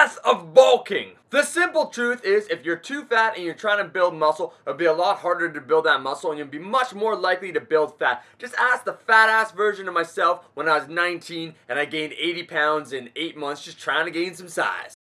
Success of bulking. The simple truth is, if you're too fat and you're trying to build muscle, it'll be a lot harder to build that muscle and you'll be much more likely to build fat. Just ask the fat ass version of myself when I was 19 and I gained 80 pounds in 8 months just trying to gain some size.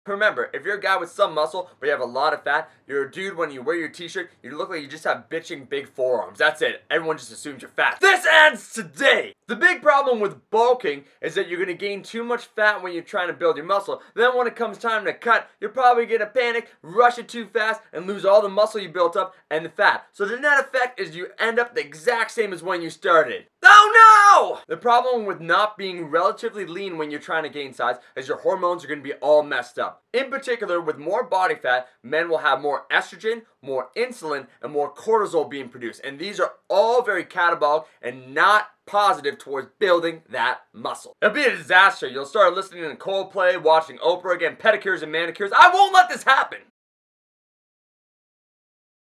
Remember, if you're a guy with some muscle, but you have a lot of fat, you're a dude when you wear your t-shirt, you look like you just have bitching big forearms. That's it. Everyone just assumes you're fat. This ends today! The big problem with bulking is that you're going to gain too much fat when you're trying to build your muscle. Then when it comes time to cut, you're probably going to panic, rush it too fast, and lose all the muscle you built up and the fat. So the net effect is you end up the exact same as when you started. Oh no! The problem with not being relatively lean when you're trying to gain size is your hormones are going to be all messed up. In particular, with more body fat, men will have more estrogen, more insulin, and more cortisol being produced. And these are all very catabolic and not positive towards building that muscle. It'll be a disaster. You'll start listening to Coldplay, watching Oprah, getting pedicures and manicures. I won't let this happen!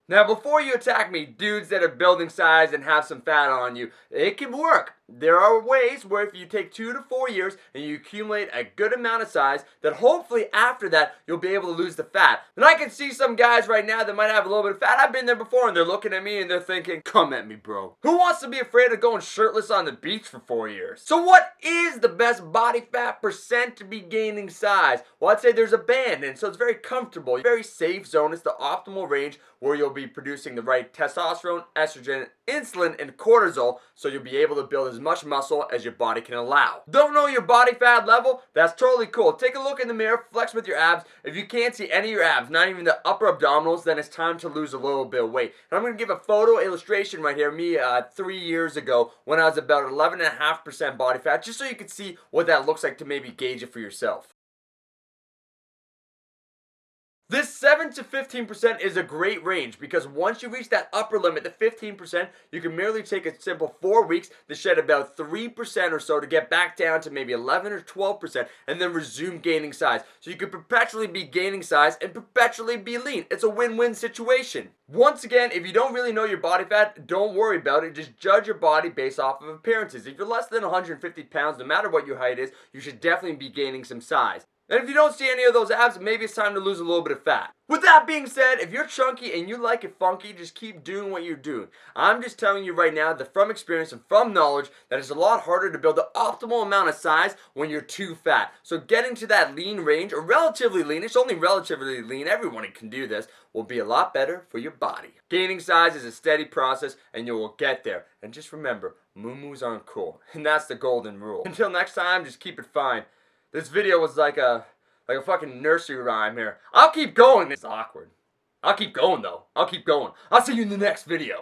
Now, before you attack me, dudes that are building size and have some fat on you, it can work. There are ways where if you take 2 to 4 years and you accumulate a good amount of size, that hopefully after that, you'll be able to lose the fat. And I can see some guys right now that might have a little bit of fat. I've been there before and they're looking at me and they're thinking, come at me, bro. Who wants to be afraid of going shirtless on the beach for 4 years? So what is the best body fat percent to be gaining size? Well, I'd say there's a band, and so it's very comfortable, very safe zone. It's the optimal range where you'll be producing the right testosterone, estrogen, insulin, and cortisol, so you'll be able to build as much muscle as your body can allow. Don't know your body fat level? That's totally cool. Take a look in the mirror, flex with your abs. If you can't see any of your abs, not even the upper abdominals, then it's time to lose a little bit of weight. And I'm going to give a photo illustration right here, me 3 years ago when I was about 11.5% body fat, just so you can see what that looks like to maybe gauge it for yourself. This 7 to 15% is a great range because once you reach that upper limit, the 15%, you can merely take a simple 4 weeks to shed about 3% or so to get back down to maybe 11 or 12% and then resume gaining size. So you can perpetually be gaining size and perpetually be lean. It's a win-win situation. Once again, if you don't really know your body fat, don't worry about it. Just judge your body based off of appearances. If you're less than 150 pounds, no matter what your height is, you should definitely be gaining some size. And if you don't see any of those abs, maybe it's time to lose a little bit of fat. With that being said, if you're chunky and you like it funky, just keep doing what you're doing. I'm just telling you right now that from experience and from knowledge that it's a lot harder to build the optimal amount of size when you're too fat. So getting to that lean range, or relatively lean, it's only relatively lean, everyone can do this, will be a lot better for your body. Gaining size is a steady process and you will get there. And just remember, moo-moos aren't cool. And that's the golden rule. Until next time, just keep it fine. This video was like a fucking nursery rhyme here. I'll keep going. It's awkward. I'll keep going though. I'll keep going. I'll see you in the next video.